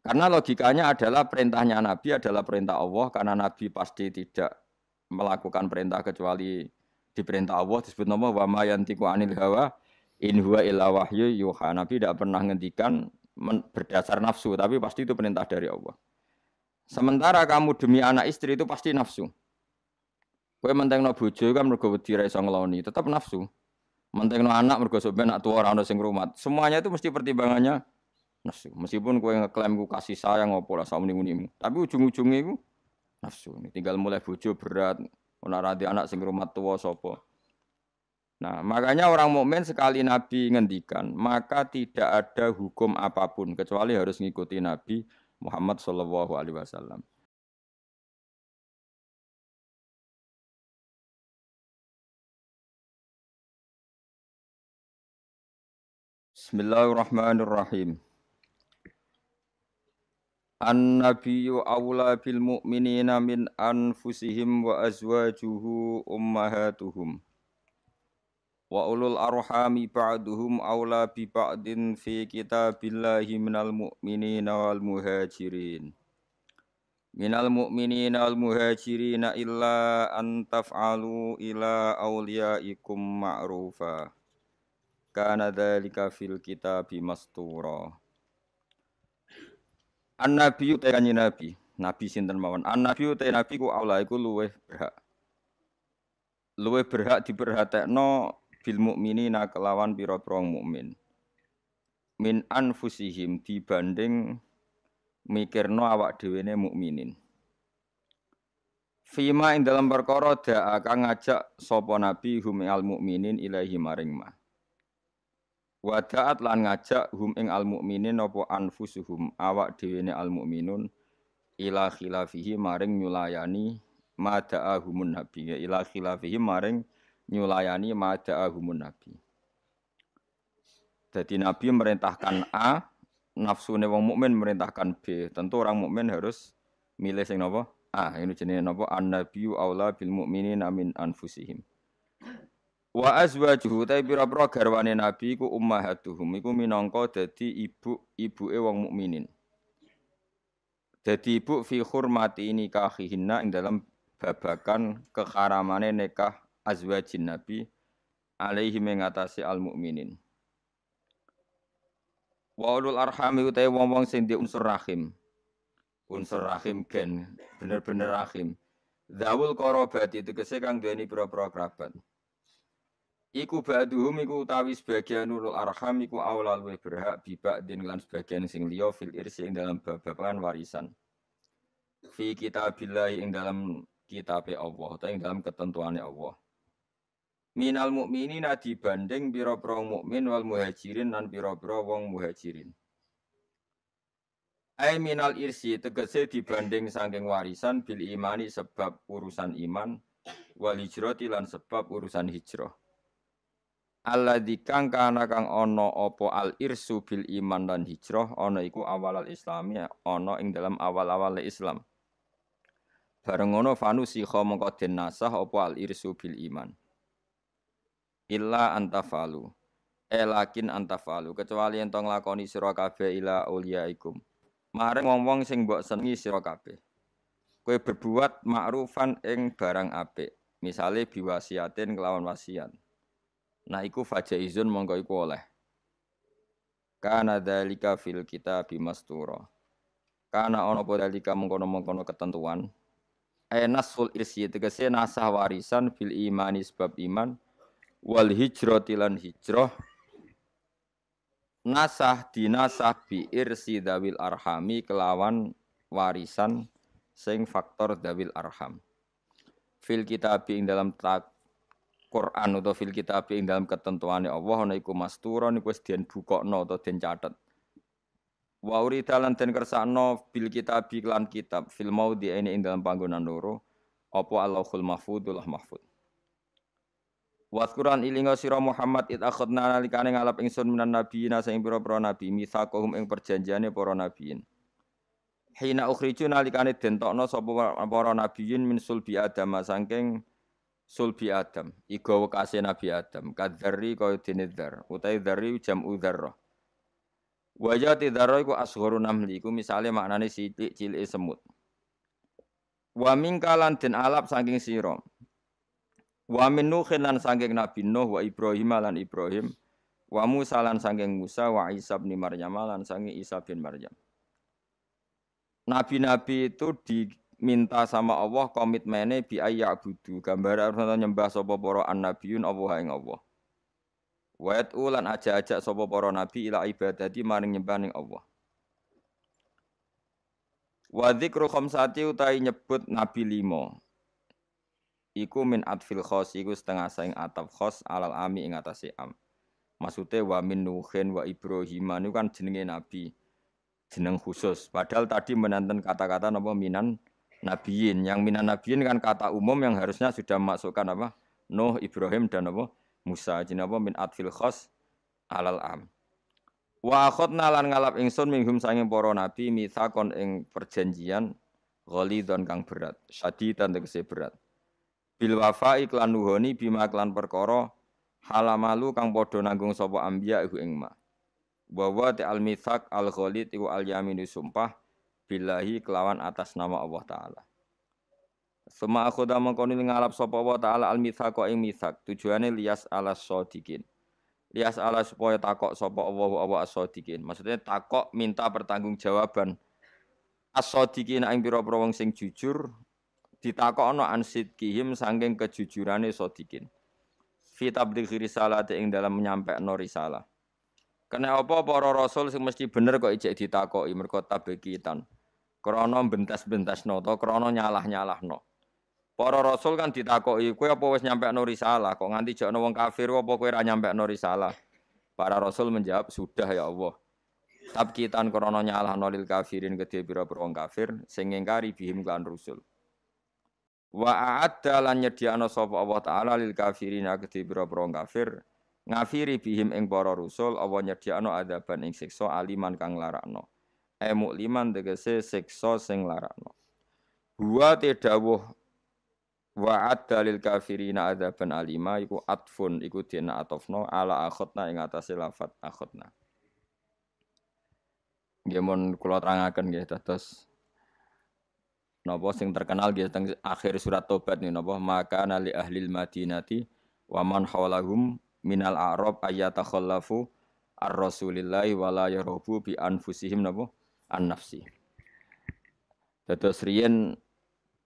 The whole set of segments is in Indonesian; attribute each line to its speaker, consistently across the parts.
Speaker 1: Karena logikanya adalah perintahnya Nabi adalah perintah Allah karena Nabi pasti tidak melakukan perintah kecuali diperintah Allah disebut nama wa ma yantiqu anil hawa in huwa illa wahyu yuha. Nabi tidak pernah ngendikan berdasar nafsu tapi pasti itu perintah dari Allah. Sementara kamu demi anak istri itu pasti nafsu. Kowe mentengno bojo kan mergo wedi ra iso ngeloni, tetap nafsu. Mentengno anak mergo sampeyan nak tuwa ora ono sing ngrumat. Semuanya itu mesti pertimbangannya nafsu. Meskipun kowe ngeklaim ku kasih sayang apa lah sauni-unimu, tapi ujung-ujungnya iku nafsu. Tinggal mulai bojo berat, ora radi anak sing ngrumat tuwa sapa. Nah, makanya orang mukmin sekali Nabi ngendikan, maka tidak ada hukum apapun kecuali harus ngikuti Nabi Muhammad sallallahu alaihi wasallam. Bismillahirrahmanirrahim. An-nabiyyu aula bil mu'minina min anfusihim wa azwajuhu ummahatuhum. Wa ulul arhami ba'duhum aula bi ba'din fi kitabillahi minal mu'minina wal muhajirin. Minal mu'minina wal muhajirina illa an taf'alu ila awliyaikum ma'rufa. Kana dzalika fil kitabi mastura. An-nabiyyu te kanjeng Nabi, Nabi sinten mawon. An-nabiyyu te nabi ku aula iku luweh berhak. Luweh berhak diperhatekno bil mukminina kelawan pira-pira mukmin. Min anfusihim dibanding mikirno awak dhewene mukminin. Fima ing dalam perkara da'a kang ngajak sapa nabi hum al mukminin ilahi maring ma. Wa da'at lan ngajak hum ing al mukminin apa anfusuhum awak dhewene al mukminun ila khilafihi maring nyulayani ma da'ahumun nabi. Ila khilafihi maring nyulayani ma da'ahumun nabi. Jadi nabi merintahkan A, nafsune wong mukmin merintahkan B. Tentu orang mukmin harus milih sing napa? A. Ini jenenge napa? An-nabiyyu aula bil mukminina min anfusihim. Wa azwajuhu ta pira-pira garwane nabi iku ummahatuhum iku minangka dadi ibuke wong mukminin. Dadi ibu fi hurmati nikahihinna ing dalam babakan keharamane nikah azwajin nabi alaihi mengatasi al mukminin. Wa ulul arhami utahe wong-wong sing di unsur rahim. Unsur rahim gen bener-bener rahim. Zawul qarabati tegese kang duweni pira-pira kerabat. Iku ba'duhum iku utawi sebagian ulul arham iku aulal wa berhak bibak din lan sebagian sing liya fil irsi ing dalam babagan warisan. Fi kitabillah ing dalam kitabe Allah utawa ing dalam ketentuane Allah. Minal mukminina dibanding pira-pira mukmin wal muhajirin lan pira-pira wong muhajirin. Ai minal irsi tegese dibanding saking warisan bil imani sebab urusan iman wal hijrati lan sebab urusan hijrah. Alladzi kang kana kang ana apa al irsu bil iman lan hijrah ana iku awal al islami ana ing dalam awal-awal Islam. Bareng ngono fanusikha mongko den nasah apa al irsu bil iman. Illa antafalu. Lakin antafalu kecuali ento nglakoni sira kabeh ila auliyaikum. Maring wong-wong sing mbok senengi sira kabeh. Kowe berbuat ma'rufan ing barang apik. Misale biwasiatin kelawan wasiat. Nah iku fajaizun mongko iku oleh. Kana dzalika fil kitabi mastura. Kana ana apa dzalika mengkono-mengkono ketentuan. Nasul irsi tegese nasah warisan fil imani sebab iman wal hijrati lan hijrah. Nasah dinasah bi irsi dawil arhami kelawan warisan sing faktor dawil arham. Fil kitabi ing dalam Quran atau fil kitab ing dalam ketentuane Allah ana iku masturon iku wis den bukokno utawa den catet. Wa urida lan den kersakno bil kitab lan kitab fil maudi ing dalam panggonan loro apa Allahul mahfudul mahfud. Waskuran ilinga sira Muhammad id akhadna nalikane ngalap ingsun minan nabiyina sing pira-pira nabi mitsaqahum ing perjanjiane para nabiyin. Hina ukhriju nalikane den tokno sapa para nabiyin min sulbi Adam saking sulbi Adam, iku wekase Nabi Adam, kadzarri kaya dene dzar, utahe dzarri jam'u dzarrah. Wajah tidaro iku asghorun namli iku misale maknane cilik-cilike semut. Wa mingkalan den alap saking sira. Wa min Nuhin lan saking Nabi Nuh wa Ibrahim lan Ibrahim. Wa Musa lan saking Musa wa Isa bin Maryam lan saking Isa bin Maryam. Nabi-nabi itu diminta sama Allah komitmennya bi ayyabudu. Gambar harus nyembah sapa para annabiyun Allah ing Allah. Wa yat'u lan aja-aja sapa para nabi ila ibadati maring nyembah ning Allah. Wa dzikru khamsati utai nyebut nabi 5. Iku min atfil khos iku setengah saing ataf khos alal ami ing atase am. Maksudnya wa min Nuhin wa Ibrahim itu kan jenenge nabi. Jeneng khusus. Padahal tadi menanten kata-kata napa minan nabiyin. Yang minan nabiyin kan kata umum yang harusnya sudah masukkan apa? Nuh, Ibrahim dan apa? Musa. Jeneng apa min atfil khos alal am. Wa akhadna lan ngalap ingsun minhum sanging para nabi mitsakon ing perjanjian ghalidon kang berat. Syadidan tegese berat. Bil wafa iklan nuhoni bima klan perkara halamalu kang padha nanggung sapa anbiya iku ing ma. Bahwa al mithaq al ghalid iku al yaminu sumpah billahi kelawan atas nama Allah taala. Sema akhoda mengkoni ngalap sapa Allah taala al mithaq ing mithaq tujuane lias ala shodikin. Lias ala supaya takok sapa Allah as-shodikin. Maksudnya takok minta pertanggungjawaban as-shodikin ing pira-pira wong sing jujur ditakokno an sidqihim saking kejujurane shodikin. Fi tablighi risalati ing dalam menyampaikan risalah. Kena apa para rasul sing mesti bener kok ijek ditakoki mergo tabekitan. Krana bentas-bentasno to krana nyalah-nyalahno. Para rasul kan ditakoki, kowe apa wis nyampekno risalah kok nganti jekno wong kafir apa kowe ora nyampekno risalah? Para rasul menjawab, "Sudah ya Allah." Tabkitan krana nyalahno lil kafirin kedhe pira-pira wong kafir sing ngingkari bihim lan rusul. Wa a'adda lan nyediakno sapa Allah taala lil kafirin kedhe pira-pira wong kafir ngafiri bihim ing para rusul Allah nyediakno adaban ing siksa aliman kang larakno. Mukliman tegese siksa sing larakno. Wa tedawuh wa'ad dalil kafirina adaban alima iku atfun iku dina atofno ala akhotna ing atase lafat akhotna. Nggih mun kula terangaken nggih dados napa sing terkenal nggih teng akhir surat Tobat niku napa maka nali ahlil madinati wa man hawlahum minal a'rab ayatakhallafu ar-rasulillahi wala yarubu bi anfusihim napa an-nafsi. Dados riyen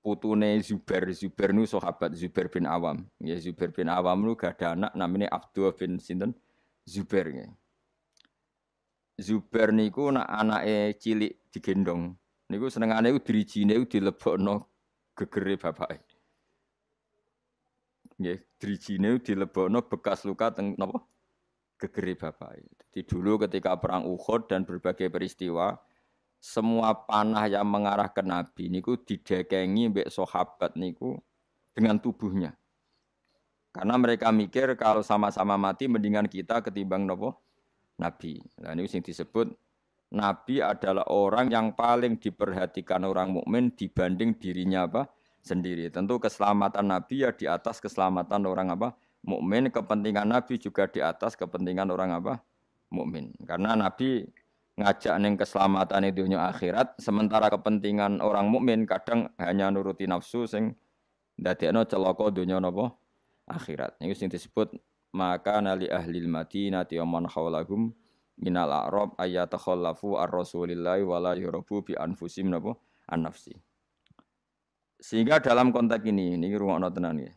Speaker 1: putune Zubair nu sahabat Zubair bin Awam. Ya Zubair bin Awam nu gadah anak namanya Abdullah bin sinten Zubair nggih. Zubair niku nak anake cilik digendong. Niku senengane ku drijine ku dilebokno gegere bapake. Nggih, drijine dilebokno bekas luka teng napa? Gegere bapake. Jadi dulu ketika perang Uhud dan berbagai peristiwa semua panah yang mengarah ke Nabi niku didekengi mbek sahabat niku dengan tubuhnya. Karena mereka mikir kalau sama-sama mati mendingan kita ketimbang nopo Nabi. Nah ini sing disebut Nabi adalah orang yang paling diperhatikan orang mukmin dibanding dirinya apa sendiri. Tentu keselamatan Nabi ya di atas keselamatan orang apa mukmin, kepentingan Nabi juga di atas kepentingan orang apa mukmin. Karena Nabi ngajak ning keselamatan dunia akhirat, sementara kepentingan orang mukmin kadang hanya nuruti nafsu sing ndadekno celaka dunia napa akhirat. Niku sing disebut maka nali ahlil madinati wa man haulahum minal a'rab ayatakhallafu ar-rasulillahi wala yurabu bi anfusim napa an-nafsi. Sehingga dalam konteks ini rungokno tenan nggih.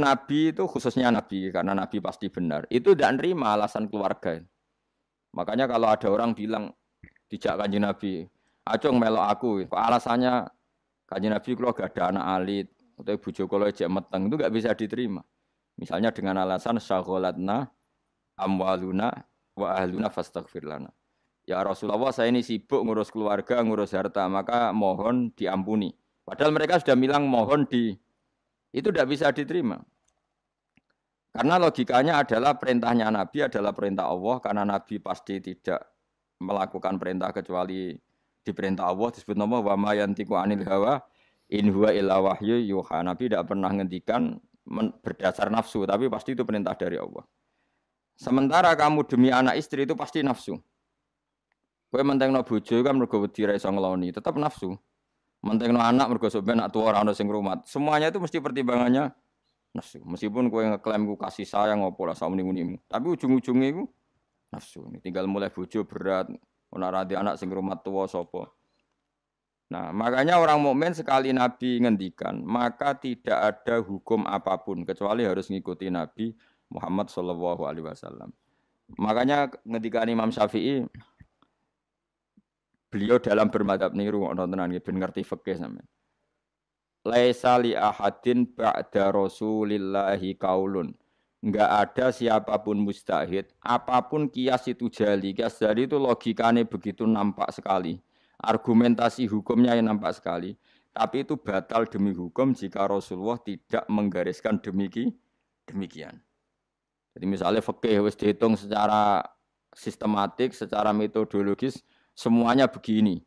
Speaker 1: Nabi itu khususnya Nabi karena Nabi pasti benar. Itu tidak nerima alasan keluarga. Makanya kalau ada orang bilang dijak Kanjeng Nabi, "Acung melok aku." Kok alasannya Kanjeng Nabi kalau gak ada anak alit atau bojo kula ejek meteng itu enggak bisa diterima. Misalnya dengan alasan syaghalatna amwaluna wa ahluna fastaghfir lana. Ya Rasulullah, saya ini sibuk ngurus keluarga, ngurus harta, maka mohon diampuni. Padahal mereka sudah bilang mohon itu tidak bisa diterima. Karena logikanya adalah perintahnya Nabi adalah perintah Allah, karena Nabi pasti tidak melakukan perintah kecuali diperintah Allah, disebut nama wa ma yantiqu anil hawa in huwa illa wahyu yuha. Nabi tidak pernah ngendikan berdasar nafsu, tapi pasti itu perintah dari Allah. Sementara kamu demi anak istri itu pasti nafsu. Kowe mentengno bojo kan mergo wedi ra iso ngeloni, tetep nafsu. Mentengno anak mergo sok ben nak tuwa ora ono sing ngrumat. Semuanya itu mesti pertimbangannya nafsu. Meskipun kowe ngeklaim ku kasih sayang opo lah sak muni-munimu, tapi ujung-ujungnya iku nafsu. Tinggal mulai bojo berat, ora radi anak sing ngrumat tuwa sapa. Nah, makanya orang mukmin sekali Nabi ngendikan, maka tidak ada hukum apapun kecuali harus ngikuti Nabi Muhammad sallallahu alaihi wasallam. Makanya ngendikan Imam Syafi'i, beliau dalam bermadhab niru tenan nggih ben ngerti fikih sampean. Laisa li ahadin ba'da Rasulillahi qaulun. Enggak ada siapapun mustahid, apapun kias itu jali. Kias jali itu logikanya begitu nampak sekali. Argumentasi hukumnya yang nampak sekali. Tapi itu batal demi hukum jika Rasulullah tidak menggariskan demikian. Jadi misalnya fikih wis dihitung secara sistematik, secara metodologis, semuanya begini.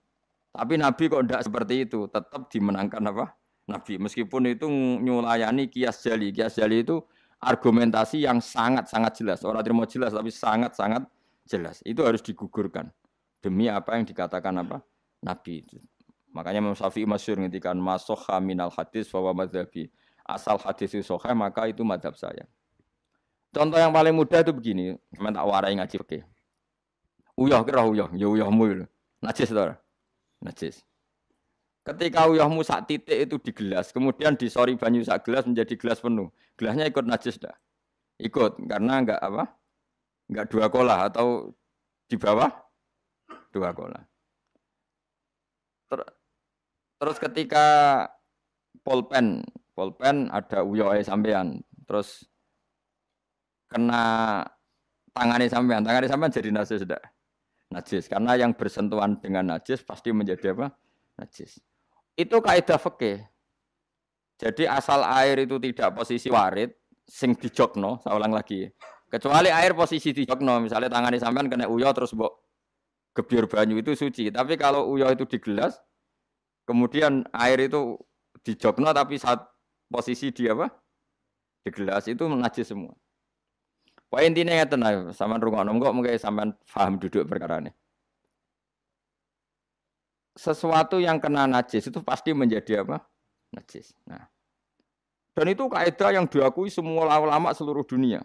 Speaker 1: Tapi Nabi kok tidak seperti itu, tetap dimenangkan apa? Nabi. Meskipun itu nyulayani kias jali. Kias jali itu argumentasi yang sangat-sangat jelas. Orang terima jelas, tapi sangat-sangat jelas. Itu harus digugurkan. Demi apa yang dikatakan apa? Nabi. Makanya Imam Syafi'i masyhur ngendikan masokha minal hadis wa madzhabi. Asal hadis itu sahih maka itu madhab saya. Contoh yang paling mudah itu begini, sampeyan tak warai ngaji fikih. Uyah kira uyah, ya uyahmu lho. Najis to ora? Najis. Ketika uyahmu sak titik itu di gelas, kemudian disori banyu sak gelas menjadi gelas penuh. Gelasnya ikut najis dah. Ikut karena enggak apa? Enggak 2 kolah atau di bawah 2 kolah. Terus ketika pulpen ada uyah sampean, terus kena tangannya sampean jadi najis tidak? Najis karena yang bersentuhan dengan najis pasti menjadi apa? Najis. Itu kaidah fikih. Jadi asal air itu tidak posisi warid, sing dijokno, saya ulang lagi. Kecuali air posisi dijokno, misalnya tangannya sampean kena uyah terus mbok gebyur banyu itu suci. Tapi kalau uyah itu di gelas, kemudian air itu dijokno tapi saat posisi di apa? Di gelas itu najis semua. Poin intinya ngeten ae, sampean rungokno kok mengke sampean paham duduk perkara ini. Sesuatu yang kena najis itu pasti menjadi apa? Najis. Nah. Dan itu kaidah yang diakui semua ulama seluruh dunia.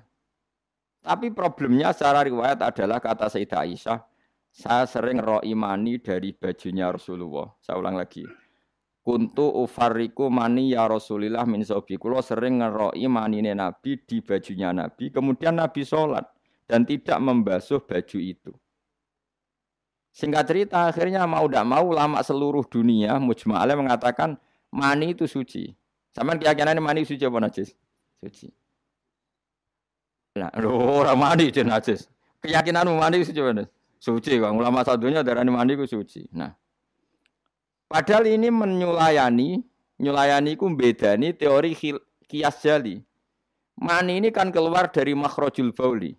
Speaker 1: Tapi problemnya secara riwayat adalah kata Sayyidah Aisyah, saya sering ro imani dari bajunya Rasulullah. Saya ulang lagi. Kuntu ufarriku mani ya Rasulillah min sobi. Kulo sering ngeroi manine Nabi di bajunya Nabi. Kemudian Nabi sholat dan tidak membasuh baju itu. Singkat cerita akhirnya mau tidak mau ulama seluruh dunia mujma'alah mengatakan mani itu suci. Sampeyan keyakinan mani suci apa najis? Suci. Nah, orang mani itu najis. Keyakinanmu mani suci apa? Suci. Ulama satunya darani mani itu suci. Nah. Padahal ini nyulayani ku bedani teori kias jali. Mani ini kan keluar dari makhrajul bauli.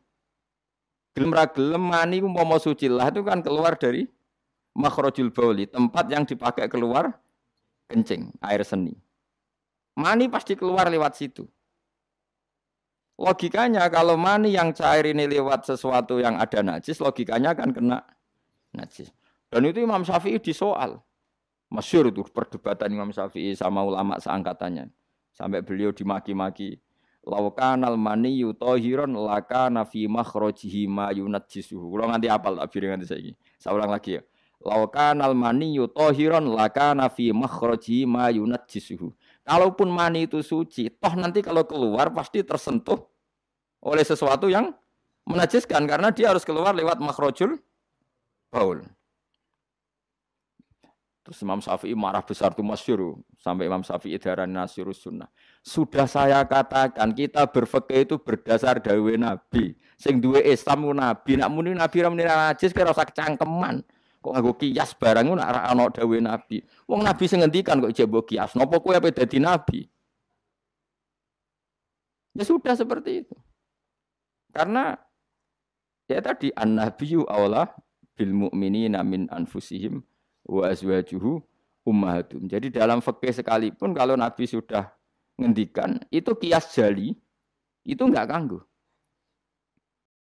Speaker 1: Gelem ra gelem mani ku umpama suci lah itu kan keluar dari makhrajul bauli, tempat yang dipakai keluar kencing, air seni. Mani pasti keluar lewat situ. Logikanya kalau mani yang cair ini lewat sesuatu yang ada najis, logikanya akan kena najis. Dan itu Imam Syafi'i disoal. Masyhur itu perdebatan Imam Syafi'i sama ulama seangkatannya. Sampai beliau dimaki-maki. Laukanal maniyyu tahiran lakana fi makhrajihi ma yunajjisuhu. Kalau nanti apal abire nganti saiki. Saya ulang lagi ya. Laukanal maniyyu tahiran lakana fi makhrajihi ma yunajjisuhu. Kalaupun mani itu suci, toh nanti kalau keluar pasti tersentuh oleh sesuatu yang menajiskan karena dia harus keluar lewat makhrajul baul. Terus Imam Syafi'i marah besar itu masyhur sampai Imam Syafi'i darani Nasirus Sunnah. Sudah saya katakan kita berfikih itu berdasar dawuh Nabi. Sing duwe Islam ku Nabi, nak muni Nabi ra muni najis kira usah kecangkeman. Kok nganggo kias barang ku nak ra ana dawuh Nabi. Wong Nabi sing ngendikan kok ijek mbok kias. Napa kowe ape dadi nabi? Ya sudah seperti itu. Karena ya tadi an-nabiyyu aula bil mu'minina min anfusihim wa azwajuhu ummahatum. Jadi dalam fikih sekalipun kalau Nabi sudah ngendikan itu kias jali itu enggak kanggo.